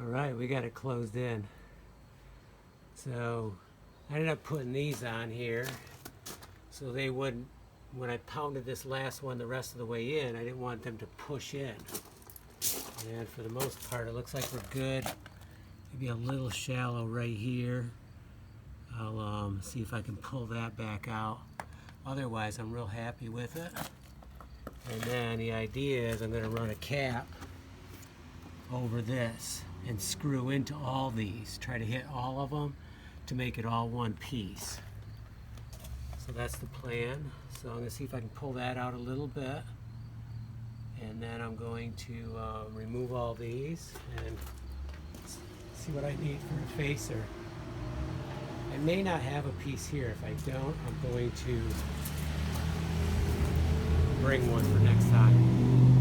All right, we got it closed in. So I ended up putting these on here so they wouldn't, when I pounded this last one the rest of the way in, I didn't want them to push in. And for the most part, it looks like we're good. Maybe a little shallow right here. I'll see if I can pull that back out. Otherwise, I'm real happy with it. And then the idea is I'm going to run a cap over this and screw into all these. Try to hit all of them to make it all one piece. So that's the plan. So I'm going to see if I can pull that out a little bit. And then I'm going to remove all these and see what I need for a facer. I may not have a piece here. If I don't, I'm going to bring one for next time.